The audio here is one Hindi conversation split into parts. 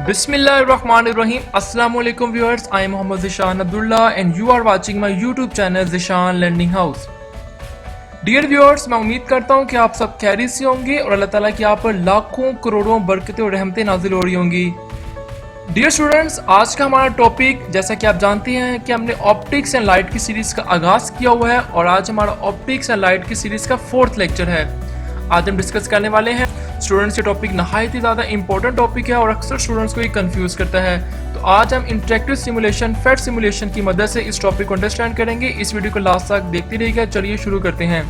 Bismillahirrahmanirrahim. Assalamualaikum viewers. I am Muhammad Zishan Abdullah and you are watching my YouTube channel Zishan Learning House. Dear viewers, मैं उम्मीद करता हूँ कि आप सब खैरियत से होंगे और अल्लाह ताला की आप पर लाखों करोड़ों बरकतें और रहमतें नाजिल हो रही होंगी। डियर स्टूडेंट्स, आज का हमारा टॉपिक, जैसा कि आप जानते हैं कि हमने ऑप्टिक्स एंड लाइट की सीरीज का आगाज किया हुआ है और आज हमारा ऑप्टिक्स एंड लाइट की सीरीज का 4th लेक्चर है। आज हम डिस्कस करने वाले हैं स्टूडेंट्स, ये टॉपिक नहायत ही ज़्यादा इंपॉर्टेंट टॉपिक है और अक्सर स्टूडेंट्स को ये कंफ्यूज करता है। तो आज हम इंटरेक्टिव सिमुलेशन, फेट सिमुलेशन की मदद से इस टॉपिक को अंडरस्टैंड करेंगे। इस वीडियो को लास्ट तक देखते रहिएगा। चलिए शुरू करते हैं।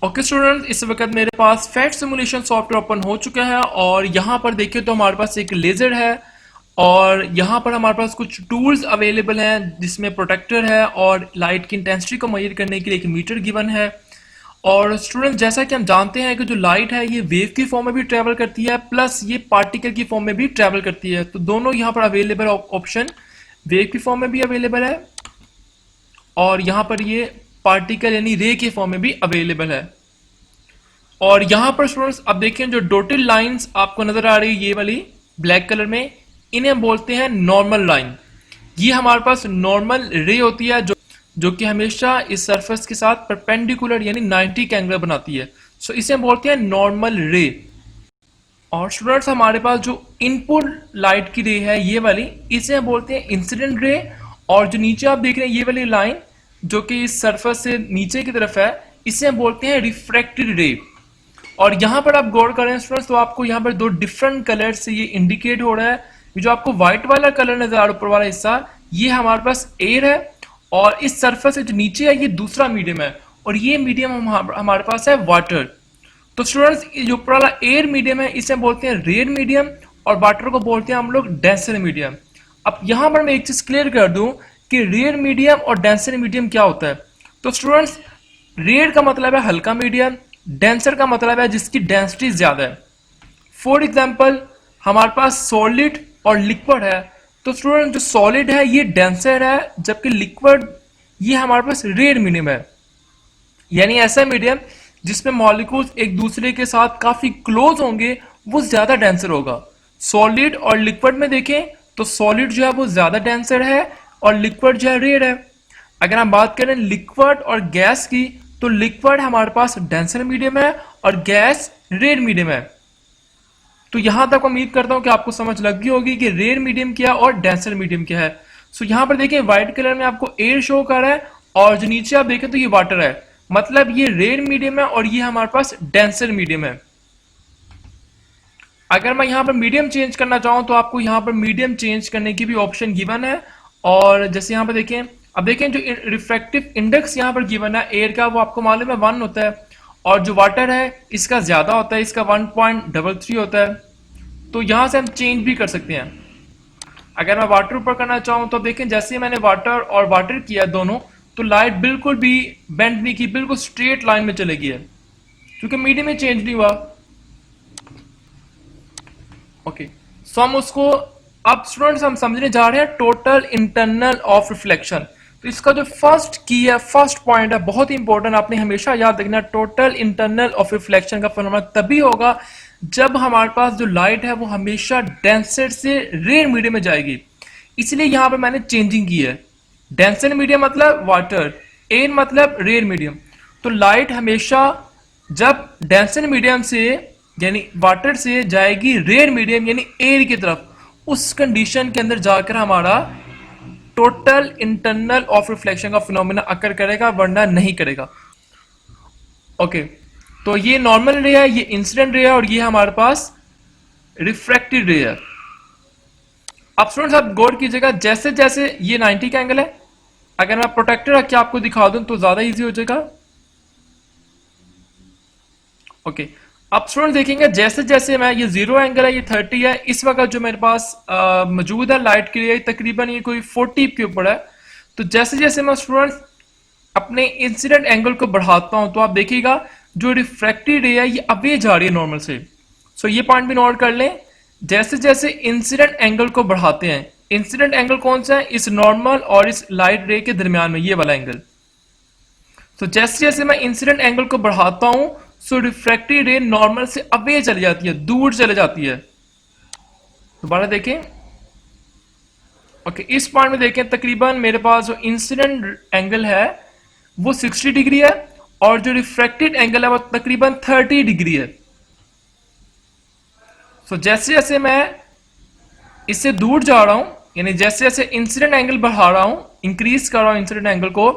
ओके स्टूडेंट, इस वक्त मेरे पास फेट सिमुलेशन सॉफ्टवेयर ओपन हो चुका है और यहाँ पर देखिए तो हमारे पास एक लेजर है और यहाँ पर हमारे पास कुछ टूल्स अवेलेबल हैं जिसमें प्रोटेक्टर है और लाइट की इंटेंसिटी को मेजर करने के लिए एक मीटर गिवन है। और स्टूडेंट, जैसा कि हम जानते हैं कि जो लाइट है ये वेव की फॉर्म में भी ट्रैवल करती है प्लस ये पार्टिकल की फॉर्म में भी ट्रैवल करती है। तो दोनों यहाँ पर अवेलेबल ऑप्शन वेव की फॉर्म में भी अवेलेबल है और यहाँ पर ये पार्टिकल यानी रे के फॉर्म में भी अवेलेबल है। और यहाँ पर स्टूडेंट्स अब देखें, जो डॉटेड लाइंस आपको नजर आ रही है ये वाली ब्लैक कलर में, इन्हें हम बोलते हैं नॉर्मल लाइन। ये हमारे पास नॉर्मल रे होती है जो कि हमेशा इस सरफेस के साथ परपेंडिकुलर यानी 90 का एंगल बनाती है। सो इसे हम बोलते हैं नॉर्मल रे। और स्टूडेंट्स, हमारे पास जो इनपुट लाइट की रे है ये वाली, इसे हम बोलते हैं इंसिडेंट रे। और जो नीचे आप देख रहे हैं ये वाली लाइन जो कि इस सरफेस से नीचे की तरफ है, इसे हम बोलते हैं रिफ्रैक्टेड रे। और यहाँ पर आप गौर करें स्टूडेंट्स, तो आपको यहाँ पर दो डिफरेंट कलर से ये इंडिकेट हो रहा है। ये जो आपको व्हाइट वाला कलर नजर आ रहा है ऊपर वाला हिस्सा, ये हमारे पास एयर है और इस सरफेस से जो नीचे है ये दूसरा मीडियम है और ये मीडियम हमारे पास है वाटर। तो स्टूडेंट्स, ये जो ऊपर वाला एयर मीडियम है इसे हम बोलते हैं रेयर मीडियम और वाटर को बोलते हैं हम लोग डेंसर मीडियम। अब यहाँ पर मैं एक चीज क्लियर कर दूं कि रेयर मीडियम और डेंसर मीडियम क्या होता है। तो स्टूडेंट्स, रेयर का मतलब है हल्का मीडियम, डेंसर का मतलब है जिसकी डेंसिटी ज्यादा है। फॉर एग्जाम्पल, हमारे पास सॉलिड और लिक्विड है। तो स्टूडेंट, जो सॉलिड है ये डेंसर है जबकि लिक्विड ये हमारे पास रेयर मीडियम है, यानी ऐसा मीडियम जिसमें मॉलिक्यूल्स एक दूसरे के साथ काफी क्लोज होंगे वो ज्यादा डेंसर होगा। सॉलिड और लिक्विड में देखें तो सॉलिड जो है वो ज्यादा डेंसर है और लिक्विड जो है रेयर है। अगर हम बात करें लिक्विड और गैस की, तो लिक्विड हमारे पास डेंसर मीडियम है और गैस रेयर मीडियम है। तो यहां तक उम्मीद करता हूं कि आपको समझ लग गई होगी कि रेयर मीडियम क्या और डेंसर मीडियम क्या है। सो यहां पर देखिए व्हाइट कलर में आपको एयर शो कर रहा है और जो नीचे आप देखें तो ये वाटर है, मतलब ये रेयर मीडियम है और ये हमारे पास डेंसर मीडियम है। अगर मैं यहाँ पर मीडियम चेंज करना चाहूँ तो आपको यहाँ पर मीडियम चेंज करने की भी ऑप्शन गिवन है। और जैसे यहाँ पर देखें, अब देखें जो रिफ्रैक्टिव इंडेक्स यहाँ पर गिवन है एयर का, वो आपको मालूम है 1 होता है और जो वाटर है इसका ज्यादा होता है, इसका 1.33 होता है। तो यहां से हम चेंज भी कर सकते हैं। अगर मैं वाटर ऊपर करना चाहूं तो देखें जैसे ही मैंने वाटर और वाटर किया दोनों, तो लाइट बिल्कुल भी बेंड नहीं की, बिल्कुल स्ट्रेट लाइन में चलेगी है क्योंकि मीडियम में चेंज नहीं हुआ। ओके, सो हम उसको अब स्टूडेंट्स हम समझने जा रहे हैं टोटल इंटरनल ऑफ रिफ्लेक्शन। तो इसका जो फर्स्ट की है, फर्स्ट पॉइंट है, बहुत ही इंपॉर्टेंट, आपने हमेशा याद रखना। टोटल इंटरनल ऑफ रिफ्लेक्शन का फिनोमेना तभी होगा जब हमारे पास जो लाइट है वो हमेशा डेंसर से रेयर मीडियम में जाएगी। इसलिए यहां पर मैंने चेंजिंग की है। डेंसर मीडियम मतलब वाटर, एयर मतलब रेयर मीडियम। तो लाइट हमेशा जब डेंसर मीडियम से यानी वाटर से जाएगी रेयर मीडियम यानी एयर की तरफ, उस कंडीशन के अंदर जाकर हमारा टोटल इंटरनल ऑफ रिफ्लेक्शन का फिनोमेना अकर करेगा, वरना नहीं करेगा। ओके, तो ये नॉर्मल रे है, ये इंसिडेंट रे है और ये हमारे पास रिफ्रैक्टेड रे है। अब स्टूडेंट्स आप गौर कीजिएगा, जैसे जैसे ये 90 का एंगल है, अगर मैं प्रोटेक्टर रख के आपको दिखा दूं तो ज्यादा इजी हो जाएगा। ओके, अब स्टूडेंट देखेंगे जैसे जैसे मैं, ये 0 एंगल है, ये 30 है, इस वक्त जो मेरे पास मौजूद है लाइट के लिए तकरीबन ये कोई 40 के ऊपर है। तो जैसे जैसे मैं स्टूडेंट्स अपने इंसिडेंट एंगल को बढ़ाता हूं तो आप देखिएगा जो रिफ्रैक्टेड रे है ये अवे जा रही है नॉर्मल से। सो ये पॉइंट भी नोट कर लें, जैसे जैसे इंसिडेंट एंगल को बढ़ाते हैं, इंसिडेंट एंगल कौन सा है, इस नॉर्मल और इस लाइट रे के दरमियान में ये वाला एंगल। तो जैसे जैसे मैं इंसिडेंट एंगल को बढ़ाता हूं, सो रिफ्रैक्टेड रे नॉर्मल से अवे चली जाती है, दूर चले जाती है। दोबारा देखें। ओके, इस पॉइंट में देखें तकरीबन मेरे पास जो इंसिडेंट एंगल है वो 60 डिग्री है और जो रिफ्रैक्टेड एंगल है वो तकरीबन 30 डिग्री है। सो जैसे जैसे मैं इससे दूर जा रहा हूं, यानी जैसे जैसे इंसिडेंट एंगल बढ़ा रहा हूं, इंक्रीज कर रहा हूं इंसिडेंट एंगल को,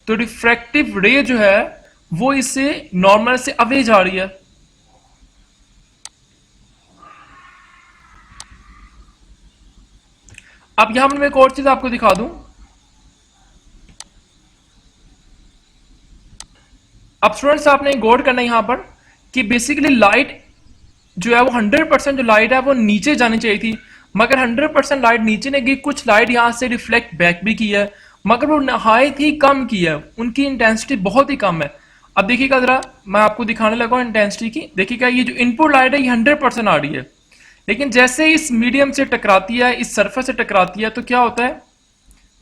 तो रिफ्रैक्टिव रे जो है वो इससे नॉर्मल से अवे जा रही है। अब यहां पर मैं एक और चीज आपको दिखा दूं। अब स्टूडेंट्स आपने गौर करना है यहां पर कि बेसिकली लाइट जो है वो 100% जो लाइट है वो नीचे जानी चाहिए थी, मगर 100% लाइट नीचे नहीं गई, कुछ लाइट यहां से रिफ्लेक्ट बैक भी की है, मगर वो नहायत ही कम की है, उनकी इंटेंसिटी बहुत ही कम है। अब देखिएगा जरा, मैं आपको दिखाने लगा इंटेंसिटी की। देखिएगा ये जो इनपुट लाइट है ये 100% आ रही है, लेकिन जैसे इस मीडियम से टकराती है, इस सरफेस से टकराती है, तो क्या होता है,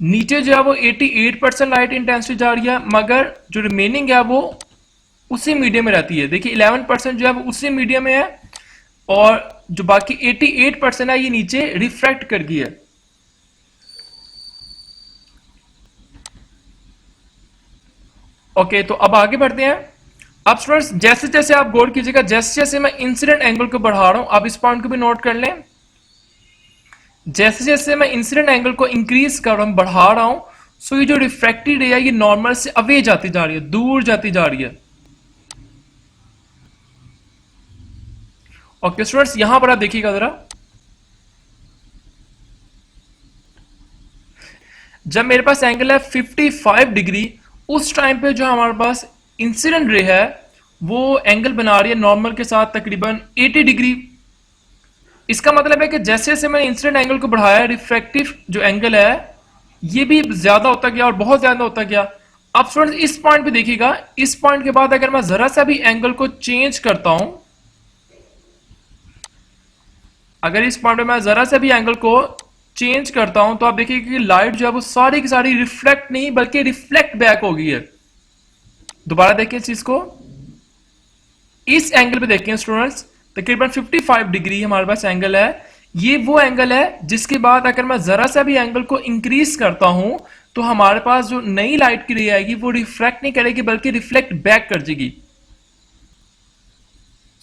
नीचे जो है वो 88% लाइट इंटेंसिटी जा रही है, मगर जो रिमेनिंग है वो उसी मीडियम में रहती है। देखिए 11% जो है वो उसी मीडियम में है और जो बाकी 88% है ये नीचे रिफ्रैक्ट कर गई है। ओके, तो अब आगे बढ़ते हैं। अब स्टूडेंट्स जैसे जैसे आप गौर कीजिएगा, जैसे जैसे मैं इंसिडेंट एंगल को बढ़ा रहा हूं, आप इस पॉइंट को भी नोट कर लें, जैसे जैसे मैं इंसिडेंट एंगल को इंक्रीज कर रहा हूं, बढ़ा रहा हूं, सो ये जो रिफ्रैक्टेड रे है ये नॉर्मल से अवे जाती जा रही है, दूर जाती जा रही है। ओके स्टूडेंट्स, यहां पर आप देखिएगा जरा, जब मेरे पास एंगल है 55 डिग्री, उस टाइम पे जो हमारे पास इंसिडेंट रे है वो एंगल बना रही है नॉर्मल के साथ तकरीबन 80 डिग्री। इसका मतलब है कि जैसे जैसे मैंने इंसिडेंट एंगल को बढ़ाया, रिफ्रैक्टिव जो एंगल है ये भी ज्यादा होता गया और बहुत ज्यादा होता गया। अब स्टूडेंट्स इस पॉइंट पे देखिएगा, इस पॉइंट के बाद अगर मैं जरा सा भी एंगल को चेंज करता हूं, अगर इस पॉइंट पे मैं जरा सा भी एंगल को चेंज करता हूं, तो आप देखिए कि लाइट जो है वो सारी की सारी रिफ्लेक्ट नहीं बल्कि रिफ्लेक्ट बैक हो गई है। दोबारा देखिए इस चीज को, इस एंगल पे देखें स्टूडेंट्स, तकरीबन 55 डिग्री हमारे पास एंगल है। ये वो एंगल है जिसके बाद अगर मैं जरा सा भी एंगल को इंक्रीज करता हूं तो हमारे पास जो नई लाइट की रे आएगी वो रिफ्रैक्ट नहीं करेगी बल्कि रिफ्लेक्ट बैक कर देगी।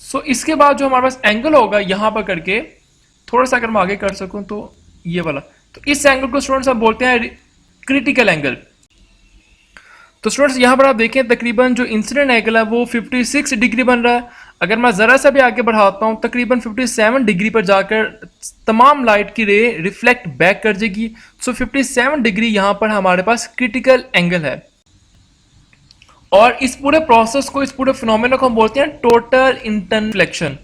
सो इसके बाद जो हमारे पास एंगल होगा यहां पर करके, थोड़ा सा अगर मैं आगे कर सकूं तो ये वाला, तो इस एंगल को स्टूडेंट्स हम बोलते हैं क्रिटिकल एंगल। तो स्टूडेंट्स यहां पर आप देखें तकरीबन जो इंसिडेंट एंगल है वो 56 डिग्री बन रहा है। अगर मैं जरा सा भी आगे बढ़ाता हूं तकरीबन 57 डिग्री पर जाकर तमाम लाइट की रे रिफ्लेक्ट बैक कर देगी। सो 57 डिग्री यहां पर हमारे पास क्रिटिकल एंगल है। और इस पूरे प्रोसेस को, इस पूरे फिनोमेना को हम बोलते हैं टोटल इंटरनल रिफ्लेक्शन।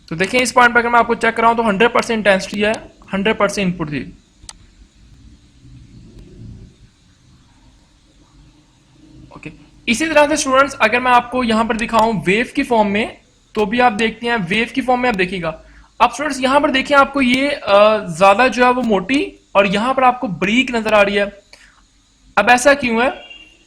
तो देखिए इस पॉइंट पर अगर मैं आपको चेक कराऊं तो 100% इंटेंसिटी है, 100% इनपुट थी। ओके, इसी तरह से स्टूडेंट्स अगर मैं आपको यहां पर दिखाऊं वेव की फॉर्म में, तो भी आप देखते हैं वेव की फॉर्म में। आप देखिएगा, अब स्टूडेंट्स यहां पर देखिए आपको ये ज्यादा जो है वो मोटी और यहां पर आपको बारीक नजर आ रही है। अब ऐसा क्यों है?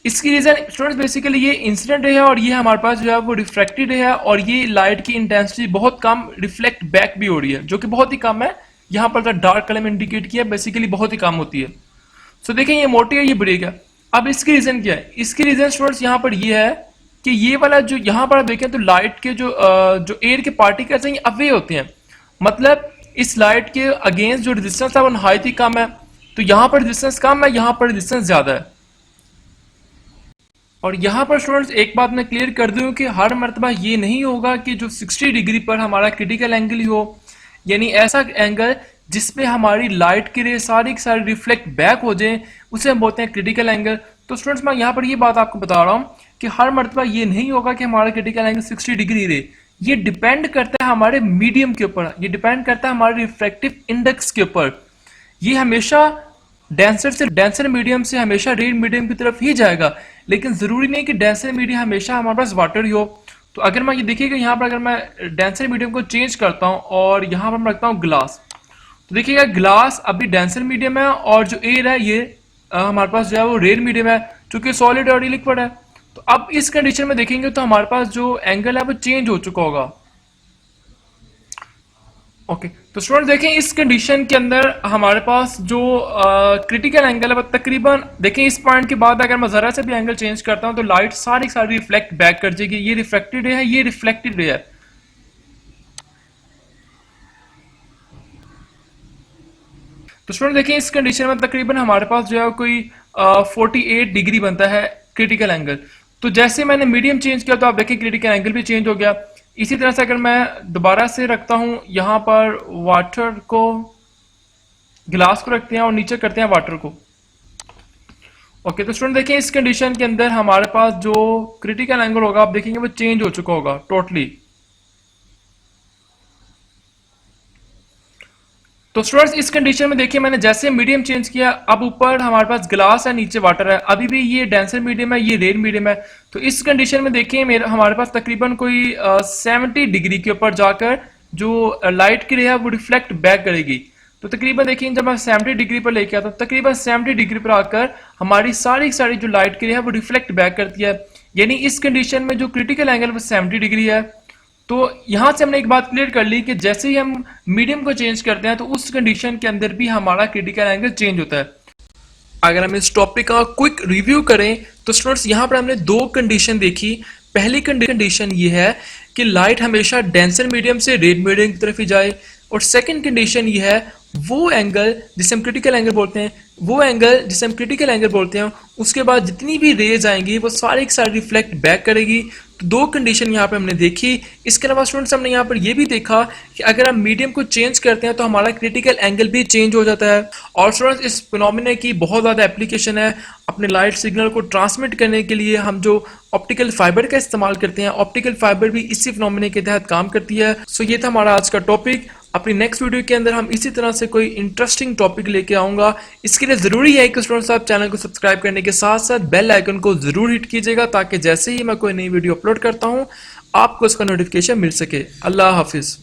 इसकी रीजन स्टूडेंट्स बेसिकली ये इंसिडेंट रे है और ये हमारे पास जो है वो रिफ्रैक्टेड रे है और ये लाइट की इंटेंसिटी बहुत कम रिफ्लेक्ट बैक भी हो रही है, जो कि बहुत ही कम है। यहां पर डार्क कलर में इंडिकेट किया, बेसिकली बहुत ही कम होती है। सो देखिए ये मोटी है, ये बारीक है। अब इसकी रीजन क्या है? इसकी रीजन स्टूडेंट्स यहां पर ये है कि ये वाला जो यहां पर आप देखें तो लाइट के जो एयर के पार्टिकल्स हैं ये अवे होते हैं, मतलब इस लाइट के अगेंस्ट जो रेजिस्टेंस है वो नहायत ही कम है। तो यहां पर रेजिस्टेंस कम है, यहां पर रेजिस्टेंस ज्यादा है। और यहां पर स्टूडेंट्स एक बात मैं क्लियर कर दूं कि हर मर्तबा ये नहीं होगा कि जो 60 डिग्री पर हमारा क्रिटिकल एंगल ही हो, यानी ऐसा एंगल जिसपे हमारी लाइट की रे सारी की सारी रिफ्लेक्ट बैक हो जाए, उसे हम बोलते हैं क्रिटिकल एंगल। तो स्टूडेंट्स मैं यहाँ पर ये बात आपको बता रहा हूँ कि हर मर्तबा ये नहीं होगा कि हमारा क्रिटिकल एंगल 60 डिग्री रहे। ये डिपेंड करता है हमारे मीडियम के ऊपर, ये डिपेंड करता है हमारे रिफ्रैक्टिव इंडेक्स के ऊपर। ये हमेशा डेंसर मीडियम से हमेशा रेड मीडियम की तरफ ही जाएगा, लेकिन जरूरी नहीं कि डेंसर मीडियम हमेशा हमारे पास वाटर ही हो। तो अगर मैं ये देखिएगा यहाँ पर अगर मैं डेंसर मीडियम को चेंज करता हूँ और यहाँ पर मैं रखता हूँ ग्लास, तो देखिएगा ग्लास अभी डेंसर मीडियम है और जो एयर है ये हमारे पास जो है वो रेयर मीडियम है, चूंकि सॉलिड और लिक्विड है। तो अब इस कंडीशन में देखेंगे तो हमारे पास जो एंगल है वो चेंज हो चुका होगा। ओके, तो स्टूडेंट देखें इस कंडीशन के अंदर हमारे पास जो क्रिटिकल एंगल है वो तकरीबन, देखें इस पॉइंट के बाद अगर मैं जरा से भी एंगल चेंज करता हूं तो लाइट सारी सारी रिफ्लेक्ट बैक कर जाएगी। ये रिफ्लेक्टेड है, ये रिफ्लेक्टेड है। तो स्टूडेंट देखें इस कंडीशन में तकरीबन हमारे पास जो है कोई 48 डिग्री बनता है क्रिटिकल एंगल। तो जैसे मैंने मीडियम चेंज किया तो आप देखें क्रिटिकल एंगल भी चेंज हो गया। इसी तरह से अगर मैं दोबारा से रखता हूं यहां पर वाटर को, गिलास को रखते हैं और नीचे करते हैं वाटर को। ओके, तो स्टूडेंट देखें इस कंडीशन के अंदर हमारे पास जो क्रिटिकल एंगल होगा आप देखेंगे वो चेंज हो चुका होगा टोटली। तो स्टूडेंट्स इस कंडीशन में देखिए मैंने जैसे मीडियम चेंज किया, अब ऊपर हमारे पास ग्लास है, नीचे वाटर है। अभी भी ये डेंसर मीडियम है, ये रेयर मीडियम है। तो इस कंडीशन में देखिए मेरे हमारे पास तकरीबन कोई 70 डिग्री के ऊपर जाकर जो लाइट की रे है वो रिफ्लेक्ट बैक करेगी। तो तकरीबन देखिए जब मैं 70 डिग्री पर लेके आता हूँ, तकरीबन 70 डिग्री पर आकर हमारी सारी सारी जो लाइट की रे है वो रिफ्लेक्ट बैक करती है। यानी इस कंडीशन में जो क्रिटिकल एंगल वो 70 डिग्री है। तो यहां से हमने एक बात क्लियर कर ली कि जैसे ही हम मीडियम को चेंज करते हैं तो उस कंडीशन के अंदर भी हमारा क्रिटिकल एंगल चेंज होता है। अगर हम इस टॉपिक का क्विक रिव्यू करें तो स्टूडेंट्स यहां पर हमने दो कंडीशन देखी। पहली कंडीशन ये है कि लाइट हमेशा डेंसर मीडियम से रेड मीडियम की तरफ ही जाए, और सेकंड कंडीशन ये है वो एंगल जिसे हम क्रिटिकल एंगल बोलते हैं, वो एंगल जिसे हम क्रिटिकल एंगल बोलते हैं उसके बाद जितनी भी रेज आएंगी वो सारी की सारी रिफ्लेक्ट बैक करेगी। तो दो कंडीशन यहाँ पे हमने देखी। इसके अलावा स्टूडेंट्स हमने यहाँ पर ये भी देखा कि अगर हम मीडियम को चेंज करते हैं तो हमारा क्रिटिकल एंगल भी चेंज हो जाता है। और स्टूडेंट्स इस फिनोमेना की बहुत ज़्यादा एप्लीकेशन है। अपने लाइट सिग्नल को ट्रांसमिट करने के लिए हम जो ऑप्टिकल फाइबर का इस्तेमाल करते हैं, ऑप्टिकल फाइबर भी इसी फिनोमेना के तहत काम करती है। सो ये था हमारा आज का टॉपिक। अपनी नेक्स्ट वीडियो के अंदर हम इसी तरह से कोई इंटरेस्टिंग टॉपिक लेके आऊंगा। इसके लिए जरूरी है कि स्टूडेंट्स आप चैनल को सब्सक्राइब करने के साथ साथ बेल आइकन को जरूर हिट कीजिएगा, ताकि जैसे ही मैं कोई नई वीडियो अपलोड करता हूं आपको उसका नोटिफिकेशन मिल सके। अल्लाह हाफिज।